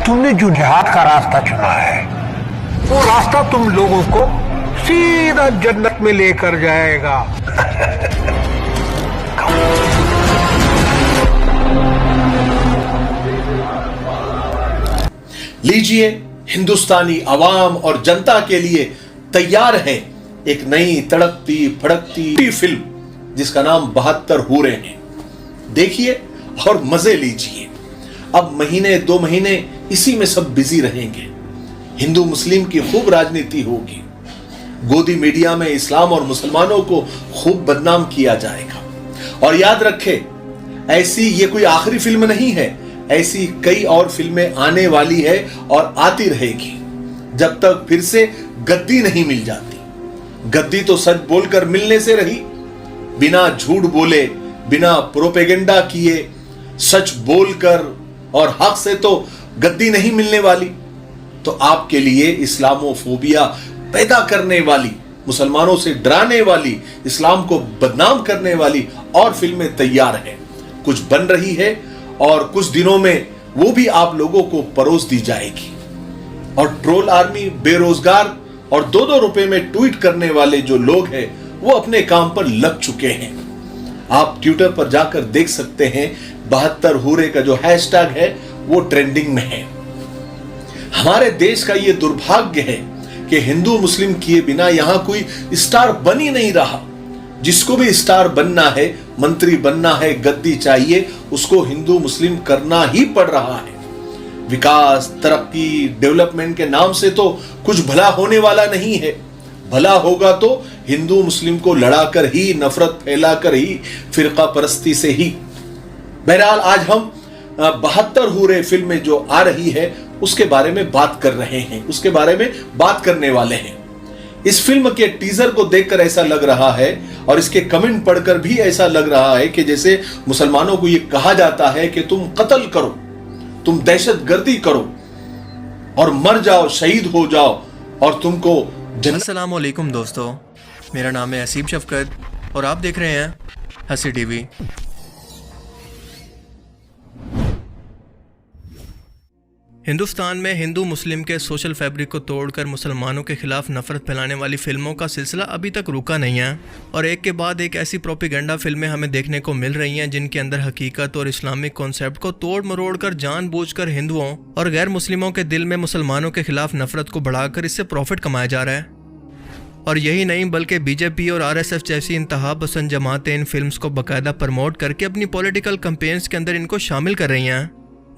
तुमने जो जिहाद का रास्ता चुना है वो रास्ता तुम लोगों को सीधा जन्नत में लेकर जाएगा। लीजिए, हिंदुस्तानी अवाम और जनता के लिए तैयार है एक नई तड़कती फड़कती फिल्म जिसका नाम 72 हूरें हैं। देखिए और मजे लीजिए। अब महीने 2 महीने इसी में सब बिजी रहेंगे। हिंदू मुस्लिम की खूब राजनीति होगी। गोदी मीडिया में इस्लाम और मुसलमानों को खूब बदनाम किया जाएगा। और याद रखे, ऐसी ये कोई आखिरी फिल्म नहीं है, ऐसी कई और फिल्में आने वाली है और आती रहेगी जब तक फिर से गद्दी नहीं मिल जाती। गद्दी तो सच बोलकर मिलने से रही, बिना झूठ बोले, बिना प्रोपेगेंडा किए, सच बोलकर और हक से तो गद्दी नहीं मिलने वाली। तो आपके लिए इस्लामोफोबिया पैदा करने वाली, मुसलमानों से डराने वाली, इस्लाम को बदनाम करने वाली और फिल्में तैयार हैं। कुछ बन रही है और कुछ दिनों में वो भी आप लोगों को परोस दी जाएगी। और ट्रोल आर्मी, बेरोजगार और 2-2 रुपए में ट्वीट करने वाले जो लोग हैं वो अपने काम पर लग चुके हैं। आप ट्विटर पर जाकर देख सकते हैं 72 हूरे का जो हैशटैग है वो ट्रेंडिंग में है। हमारे देश का ये दुर्भाग्य है कि हिंदू मुस्लिम किए बिना यहां कोई स्टार बन ही नहीं रहा। जिसको भी स्टार बनना है, मंत्री बनना है, गद्दी चाहिए, उसको हिंदू मुस्लिम करना ही पड़ रहा है। विकास, तरक्की, डेवलपमेंट के नाम से तो कुछ भला होने वाला नहीं है। भला होगा तो हिंदू मुस्लिम को लड़ाकर ही, नफरत फैलाकर ही, फिरका परस्ती से ही। बहरहाल आज हम 72 हूरे फिल्म में जो आ रही है उसके बारे में बात कर रहे हैं, उसके बारे में बात करने वाले हैं। इस फिल्म के टीजर को देखकर ऐसा लग रहा है और इसके कमेंट पढ़कर भी ऐसा लग रहा है कि जैसे मुसलमानों को यह कहा जाता है कि तुम कत्ल करो, तुम दहशतगर्दी करो और मर जाओ, शहीद हो जाओ और तुमको अस्सलाम वालेकुम दोस्तों, मेरा नाम है हसीब शफकत और आप देख रहे हैं हसी टीवी। हिंदुस्तान में हिंदू मुस्लिम के सोशल फैब्रिक को तोड़कर मुसलमानों के खिलाफ नफरत फैलाने वाली फिल्मों का सिलसिला अभी तक रुका नहीं है और एक के बाद एक ऐसी प्रोपेगेंडा फिल्में हमें देखने को मिल रही हैं जिनके अंदर हकीकत और इस्लामिक कॉन्सेप्ट को तोड़ मरोड़ कर जानबूझकर हिंदुओं और गैर मुस्लिमों के दिल में मुसलमानों के खिलाफ नफरत को बढ़ाकर इससे प्रॉफिट कमाया जा रहा है। और यही नहीं बल्कि बीजेपी और आरएसएस जैसी इंतहा पसंद जमातें इन फिल्म्स को बाकायदा प्रमोट करके अपनी पॉलिटिकल कैंपेन्स के अंदर इनको शामिल कर रही हैं,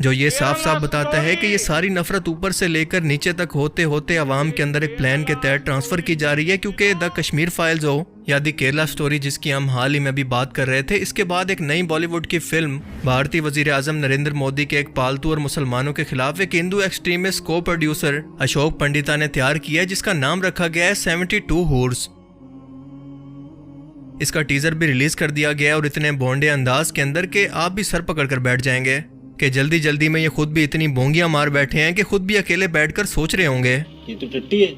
जो ये साफ साफ बताता है कि ये सारी नफरत ऊपर से लेकर नीचे तक होते होते अवाम के अंदर एक प्लान के तहत ट्रांसफर की जा रही है। क्योंकि द कश्मीर फाइल्स हो या द केरला स्टोरी जिसकी हम हाल ही में भी बात कर रहे थे, इसके बाद एक नई बॉलीवुड की फिल्म भारतीय वजीर आजम नरेंद्र मोदी के एक पालतू और मुसलमानों के खिलाफ एक हिंदू एक्सट्रीमिस्ट को प्रोड्यूसर अशोक पंडिता ने तैयार किया है, जिसका नाम रखा गया है 72 हूर्स। इसका टीजर भी रिलीज कर दिया गया और इतने बोंडे अंदाज के अंदर के आप भी सर पकड़ कर बैठ जाएंगे कि जल्दी जल्दी में ये खुद भी इतनी बोंगियां मार बैठे हैं कि खुद भी अकेले बैठकर सोच रहे होंगे। ये तो टट्टी है।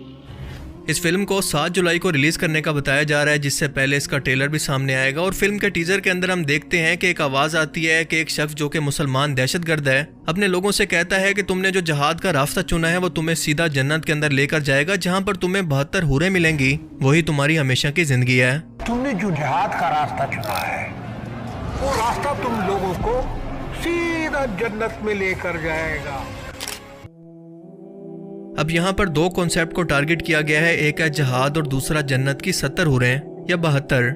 इस फिल्म को 7 जुलाई को रिलीज करने का बताया जा रहा है, जिससे पहले इसका ट्रेलर भी सामने आएगा। और फिल्म के टीजर के अंदर हम देखते हैं कि एक आवाज आती है कि एक शख्स जो कि मुसलमान दहशतगर्द है अपने लोगों से कहता है कि तुमने जो जहाद का रास्ता चुना है वो तुम्हें सीधा जन्नत के अंदर लेकर जाएगा, जहाँ पर तुम्हें 72 हूरें मिलेंगी, वही तुम्हारी हमेशा की जिंदगी है। तुमने जो जिहाद का रास्ता चुना है वो रास्ता तुम लोगों को सीधा जन्नत में लेकर जाएगा। अब यहाँ पर 2 कॉन्सेप्ट को टारगेट किया गया है, एक है जिहाद और दूसरा जन्नत की 70 हूरें या 72।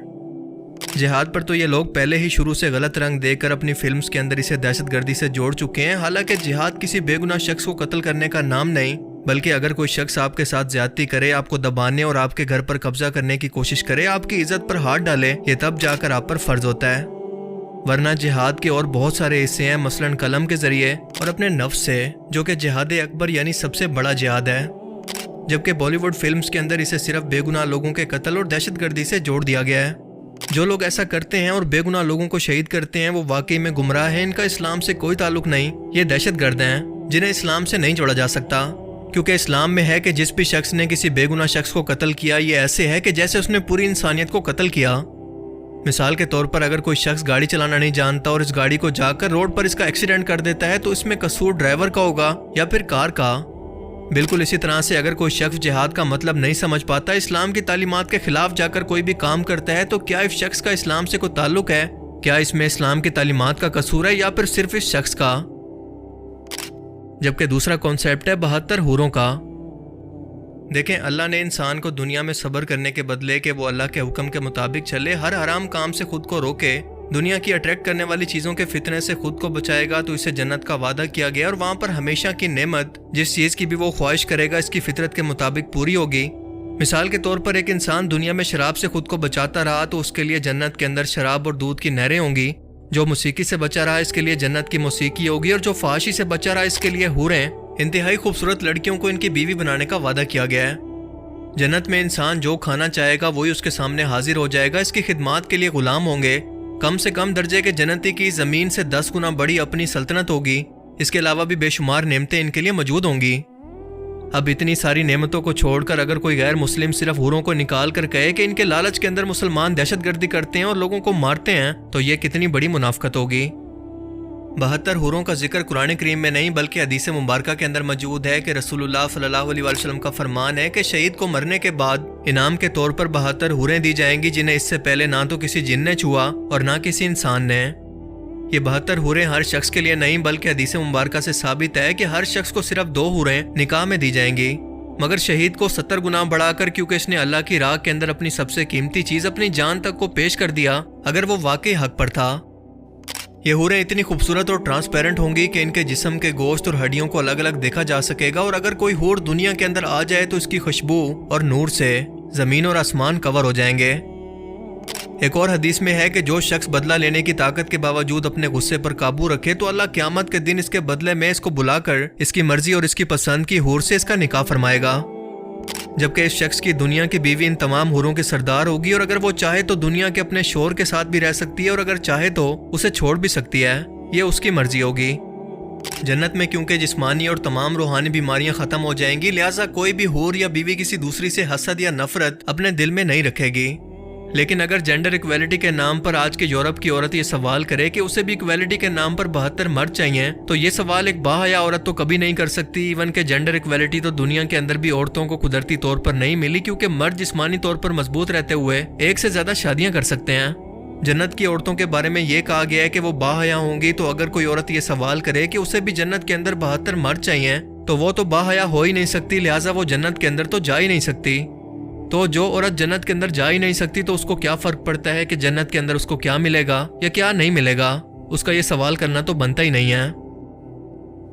जिहाद पर तो ये लोग पहले ही शुरू से गलत रंग देकर अपनी फिल्म्स के अंदर इसे दहशतगर्दी से जोड़ चुके हैं। हालांकि जिहाद किसी बेगुनाह शख्स को कत्ल करने का नाम नहीं, बल्कि अगर कोई शख्स आपके साथ ज्यादती करे, आपको दबाने और आपके घर पर कब्जा करने की कोशिश करे, आपकी इज्जत पर हाथ डाले, ये तब जाकर आप पर फर्ज होता है। वरना जिहाद के और बहुत सारे हिस्से हैं, मसलन कलम के जरिए और अपने नफ्स से, जो कि जिहाद अकबर यानी सबसे बड़ा जिहाद है। जबकि बॉलीवुड फिल्म्स के अंदर इसे सिर्फ बेगुनाह लोगों के कत्ल और दहशतगर्दी से जोड़ दिया गया है। जो लोग ऐसा करते हैं और बेगुनाह लोगों को शहीद करते हैं वो वाकई में गुमराह हैं, इनका इस्लाम से कोई ताल्लुक नहीं, ये दहशतगर्द हैं जिन्हें इस्लाम से नहीं जोड़ा जा सकता। क्योंकि इस्लाम में है कि जिस भी शख्स ने किसी बेगुनाह शख्स को कत्ल किया, ये ऐसे है कि जैसे उसने पूरी इंसानियत को कत्ल किया। मिसाल के तौर पर अगर कोई शख्स गाड़ी चलाना नहीं जानता और इस गाड़ी को जाकर रोड पर इसका एक्सीडेंट कर देता है तो इसमें कसूर ड्राइवर का होगा या फिर कार का। बिल्कुल इसी तरह से अगर कोई शख्स जिहाद का मतलब नहीं समझ पाता, इस्लाम की तालीमात के खिलाफ जाकर कोई भी काम करता है, तो क्या इस शख्स का इस्लाम से कोई ताल्लुक है? क्या इसमें इस्लाम की तालीमात का कसूर है या फिर सिर्फ इस शख्स का? जबकि दूसरा कॉन्सेप्ट है 72 हूरों का। देखें, अल्लाह ने इंसान को दुनिया में सब्र करने के बदले कि वो अल्लाह के हुक्म के मुताबिक चले, हर हराम काम से खुद को रोके, दुनिया की अट्रैक्ट करने वाली चीज़ों के फितने से खुद को बचाएगा तो इसे जन्नत का वादा किया गया और वहाँ पर हमेशा की नेमत, जिस चीज़ की भी वो ख्वाहिश करेगा इसकी फितरत के मुताबिक पूरी होगी। मिसाल के तौर पर एक इंसान दुनिया में शराब से खुद को बचाता रहा तो उसके लिए जन्नत के अंदर शराब और दूध की नहरें होंगी। जो मौसीकी से बचा रहा इसके लिए जन्नत की मौसीकी होगी और जो फाशी से बचा रहा इसके लिए हूरें, इंतहाई खूबसूरत लड़कियों को इनकी बीवी बनाने का वादा किया गया है। जन्नत में इंसान जो खाना चाहेगा वही उसके सामने हाजिर हो जाएगा, इसकी खिदमत के लिए गुलाम होंगे। कम से कम दर्जे के जन्नती की ज़मीन से 10 गुना बड़ी अपनी सल्तनत होगी। इसके अलावा भी बेशुमार नेमतें इनके लिए मौजूद होंगी। अब इतनी सारी नेमतों को छोड़कर अगर कोई गैर मुस्लिम सिर्फ हूरों को निकाल कर कहे कि इनके लालच के अंदर मुसलमान दहशतगर्दी करते हैं और लोगों को मारते हैं, तो ये कितनी बड़ी मुनाफकत होगी। 72 हूरों का जिक्र कुरान करीम में नहीं बल्कि हदीस मुबारका के अंदर मौजूद है कि रसूलुल्लाह सल्लल्लाहु अलैहि वसल्लम का फरमान है कि शहीद को मरने के बाद इनाम के तौर पर 72 हूरें दी जाएंगी जिन्हें इससे पहले ना तो किसी जिन ने छुआ और ना किसी इंसान ने। ये 72 हूरें हर शख्स के लिए नहीं बल्कि हदीस मुबारका से साबित है कि हर शख्स को सिर्फ 2 हूरें निकाह में दी जाएंगी, मगर शहीद को 70 गुना बढ़ाकर, क्योंकि इसने अल्लाह की राह के अंदर अपनी सबसे कीमती चीज़ अपनी जान तक को पेश कर दिया अगर वो वाकई हक पर था। ये हूरें इतनी खूबसूरत और ट्रांसपेरेंट होंगी कि इनके जिस्म के गोश्त और हड्डियों को अलग अलग देखा जा सकेगा और अगर कोई हूर दुनिया के अंदर आ जाए तो इसकी खुशबू और नूर से ज़मीन और आसमान कवर हो जाएंगे। एक और हदीस में है कि जो शख्स बदला लेने की ताकत के बावजूद अपने गुस्से पर काबू रखे तो अल्लाह क़यामत के दिन इसके बदले में इसको बुलाकर इसकी मर्जी और इसकी पसंद की हूर से इसका निकाह फरमाएगा। जबकि इस शख्स की दुनिया की बीवी इन तमाम हूरों की सरदार होगी और अगर वो चाहे तो दुनिया के अपने शोहर के साथ भी रह सकती है और अगर चाहे तो उसे छोड़ भी सकती है, ये उसकी मर्जी होगी। जन्नत में क्योंकि जिस्मानी और तमाम रूहानी बीमारियां खत्म हो जाएंगी, लिहाजा कोई भी हूर या बीवी किसी दूसरी से हसद या नफरत अपने दिल में नहीं रखेगी। लेकिन अगर जेंडर इक्वालिटी के नाम पर आज के यूरोप की औरत ये सवाल करे कि उसे भी इक्वालिटी के नाम पर 72 मर्द चाहिए, तो ये सवाल एक बाहया औरत तो कभी नहीं कर सकती। इवन के जेंडर इक्वालिटी तो दुनिया के अंदर भी औरतों को कुदरती तौर पर नहीं मिली, क्योंकि मर्द जिस्मानी तौर पर मजबूत रहते हुए एक से ज्यादा शादियां कर सकते हैं। जन्नत की औरतों के बारे में ये कहा गया है कि वो बाहया होंगी, तो अगर कोई औरत ये सवाल करे कि उसे भी जन्नत के अंदर 72 मर्द चाहिए, तो वो तो बाहया हो ही नहीं सकती, लिहाजा वो जन्नत के अंदर तो जा ही नहीं सकती। तो जो औरत जन्नत के अंदर जा ही नहीं सकती तो उसको क्या फर्क पड़ता है कि जन्नत के अंदर उसको क्या मिलेगा या क्या नहीं मिलेगा? उसका ये सवाल करना तो बनता ही नहीं है।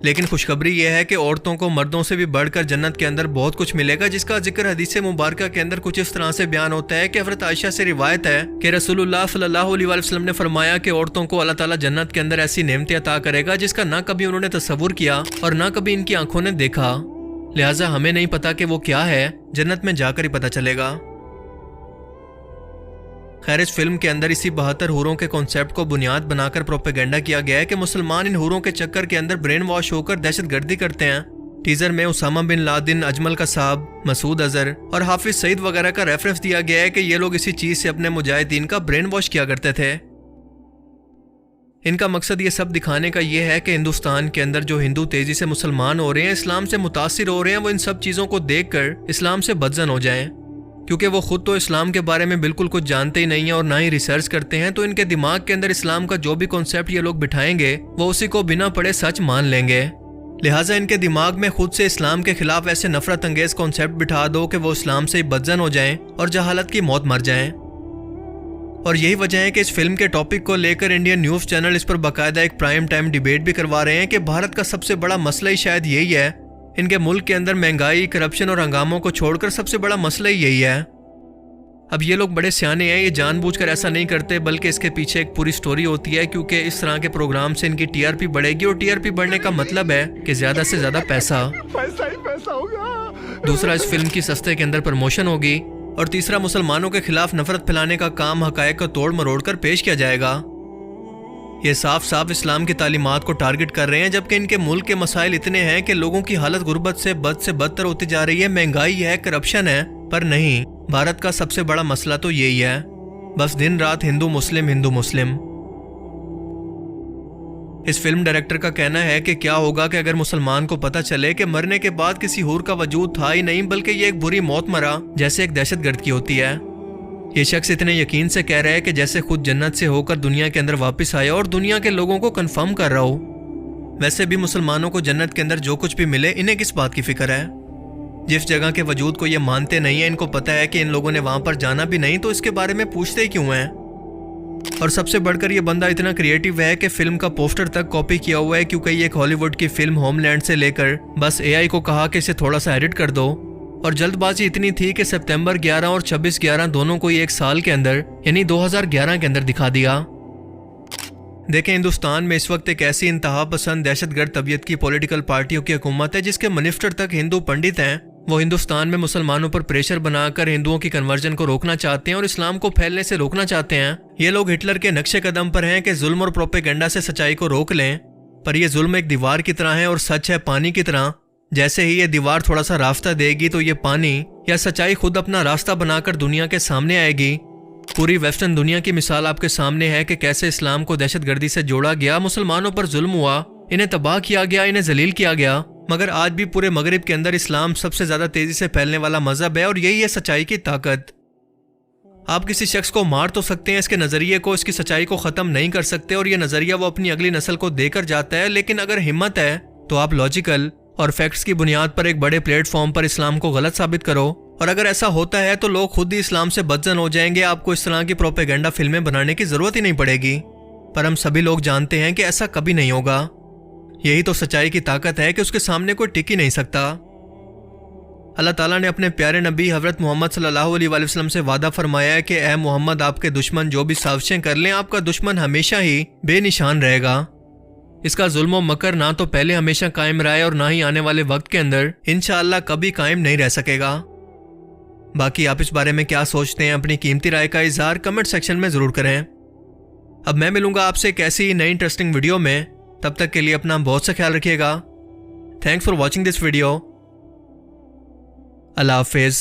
लेकिन खुशखबरी यह है कि औरतों को मर्दों से भी बढ़कर जन्नत के अंदर बहुत कुछ मिलेगा, जिसका जिक्र हदीस मुबारका के अंदर कुछ इस तरह से बयान होता है कि हज़रत आयशा से रिवायत है कि रसूलुल्लाह सल्लल्लाहु अलैहि वसल्लम ने फरमाया कि औरतों को अल्लाह ताला जन्नत के अंदर ऐसी नेमतें अता करेगा जिसका ना कभी उन्होंने तसव्वुर किया और ना कभी इनकी आंखों ने देखा। लिहाजा हमें नहीं पता कि वो क्या है, जन्नत में जाकर ही पता चलेगा। खैर, इस फिल्म के अंदर इसी 72 हूरों के कॉन्सेप्ट को बुनियाद बनाकर प्रोपेगेंडा किया गया है कि मुसलमान इन हूरों के चक्कर के अंदर ब्रेन वॉश होकर दहशतगर्दी करते हैं। टीजर में उसामा बिन लादेन, अजमल कसाब, मसूद अजहर और हाफिज सईद वगैरह का रेफरेंस दिया गया है कि ये लोग इसी चीज से अपने मुजाहिदीन का ब्रेन वॉश किया करते थे। इनका मकसद ये सब दिखाने का ये है कि हिंदुस्तान के अंदर जो हिंदू तेजी से मुसलमान हो रहे हैं, इस्लाम से मुतासिर हो रहे हैं, वो इन सब चीज़ों को देखकर इस्लाम से बदजन हो जाएं, क्योंकि वो खुद तो इस्लाम के बारे में बिल्कुल कुछ जानते ही नहीं है और ना ही रिसर्च करते हैं। तो इनके दिमाग के अंदर इस्लाम का जो भी कॉन्सेप्ट ये लोग बिठाएंगे वो उसी को बिना पढ़े सच मान लेंगे। लिहाजा इनके दिमाग में खुद से इस्लाम के खिलाफ ऐसे नफरत अंगेज कॉन्सेप्ट बिठा दो कि वो इस्लाम से बदजन हो जाएं और जहालत की मौत मर जाएं। और यही वजह है कि इस फिल्म के टॉपिक को लेकर इंडियन न्यूज़ चैनल इस पर बाकायदा एक प्राइम टाइम डिबेट भी करवा रहे हैं कि भारत का सबसे बड़ा मसला ही शायद यही है। इनके मुल्क के अंदर महंगाई, करप्शन और हंगामों को छोड़कर सबसे बड़ा मसला ही यही है। अब ये लोग बड़े सियाने हैं, ये जानबूझकर ऐसा नहीं करते, बल्कि इसके पीछे एक पूरी स्टोरी होती है, क्योंकि इस तरह के प्रोग्राम से इनकी टीआरपी बढ़ेगी और टीआरपी बढ़ने का मतलब है कि ज्यादा से ज्यादा पैसा ही पैसा होगा। दूसरा, इस फिल्म की सस्ते के अंदर प्रमोशन होगी और तीसरा, मुसलमानों के खिलाफ नफरत फैलाने का काम हकायक को तोड़ मरोड़ कर पेश किया जाएगा। ये साफ साफ इस्लाम की तालीमात को टारगेट कर रहे हैं, जबकि इनके मुल्क के मसाइल इतने हैं कि लोगों की हालत गुर्बत से बदतर होती जा रही है, महंगाई है, करप्शन है। पर नहीं, भारत का सबसे बड़ा मसला तो यही है। बस दिन रात हिंदू मुस्लिम हिंदू मुस्लिम। इस फिल्म डायरेक्टर का कहना है कि क्या होगा कि अगर मुसलमान को पता चले कि मरने के बाद किसी हूर का वजूद था ही नहीं बल्कि ये एक बुरी मौत मरा जैसे एक दहशतगर्द की होती है। ये शख्स इतने यकीन से कह रहा है कि जैसे खुद जन्नत से होकर दुनिया के अंदर वापस आया और दुनिया के लोगों को कंफर्म कर रहा हो। वैसे भी मुसलमानों को जन्नत के अंदर जो कुछ भी मिले इन्हें किस बात की फिक्र है। जिस जगह के वजूद को ये मानते नहीं है, इनको पता है कि इन लोगों ने वहां पर जाना भी नहीं, तो इसके बारे में पूछते ही क्यों हैं। और सबसे बढ़कर ये बंदा इतना क्रिएटिव है कि फिल्म का पोस्टर तक कॉपी किया हुआ है, क्योंकि ये एक हॉलीवुड की फिल्म होमलैंड से लेकर बस एआई को कहा कि इसे थोड़ा सा एडिट कर दो। और जल्दबाजी इतनी थी कि सितंबर 11 और 26/11 दोनों को ही एक साल के अंदर यानी 2011 के अंदर दिखा दिया। देखें, हिंदुस्तान में इस वक्त एक ऐसी इंतहा पसंद दहशतगर्द तबीयत की पॉलिटिकल पार्टियों की हुकूमत है जिसके मिनिस्टर तक हिंदू पंडित हैं। वो हिंदुस्तान में मुसलमानों पर प्रेशर बनाकर हिंदुओं की कन्वर्जन को रोकना चाहते हैं और इस्लाम को फैलने से रोकना चाहते हैं। ये लोग हिटलर के नक्शे कदम पर हैं कि जुल्म और प्रोपेगेंडा से सच्चाई को रोक लें, पर यह जुल्म एक दीवार की तरह है और सच है पानी की तरह। जैसे ही ये दीवार थोड़ा सा रास्ता देगी तो ये पानी या सच्चाई खुद अपना रास्ता बनाकर दुनिया के सामने आएगी। पूरी वेस्टर्न दुनिया की मिसाल आपके सामने है कि कैसे इस्लाम को दहशतगर्दी से जोड़ा गया, मुसलमानों पर जुल्म हुआ, इन्हें तबाह किया गया, इन्हें जलील किया गया। मगर आज भी पूरे मगरिब के अंदर इस्लाम सबसे ज्यादा तेजी से फैलने वाला मजहब है और यही है सच्चाई की ताकत। आप किसी शख्स को मार तो सकते हैं, इसके नजरिए को, इसकी सच्चाई को खत्म नहीं कर सकते और यह नजरिया वो अपनी अगली नस्ल को देकर जाता है। लेकिन अगर हिम्मत है तो आप लॉजिकल और फैक्ट्स की बुनियाद पर एक बड़े प्लेटफॉर्म पर इस्लाम को गलत साबित करो। और अगर ऐसा होता है तो लोग खुद ही इस्लाम से बदजन हो जाएंगे। आपको इस तरह की प्रोपेगेंडा फिल्में बनाने की जरूरत ही नहीं पड़ेगी। पर हम सभी लोग जानते हैं कि ऐसा कभी नहीं होगा। यही तो सच्चाई की ताकत है कि उसके सामने कोई टिक ही नहीं सकता। अल्लाह ताला ने अपने प्यारे नबी हज़रत मोहम्मद सल्लल्लाहु अलैहि वसल्लम से वादा फरमाया है कि ए मोहम्मद, आपके दुश्मन जो भी साजिशें कर लें, आपका दुश्मन हमेशा ही बेनिशान रहेगा। इसका जुल्म मकर ना तो पहले हमेशा कायम रहा है और ना ही आने वाले वक्त के अंदर इंशाअल्लाह कभी कायम नहीं रह सकेगा। बाकी आप इस बारे में क्या सोचते हैं, अपनी कीमती राय का इजहार कमेंट सेक्शन में जरूर करें। अब मैं मिलूंगा आपसे एक ऐसी नई इंटरेस्टिंग वीडियो में। तब तक के लिए अपना बहुत सा ख्याल रखिएगा। Thanks for watching this video. Allah हाफिज़।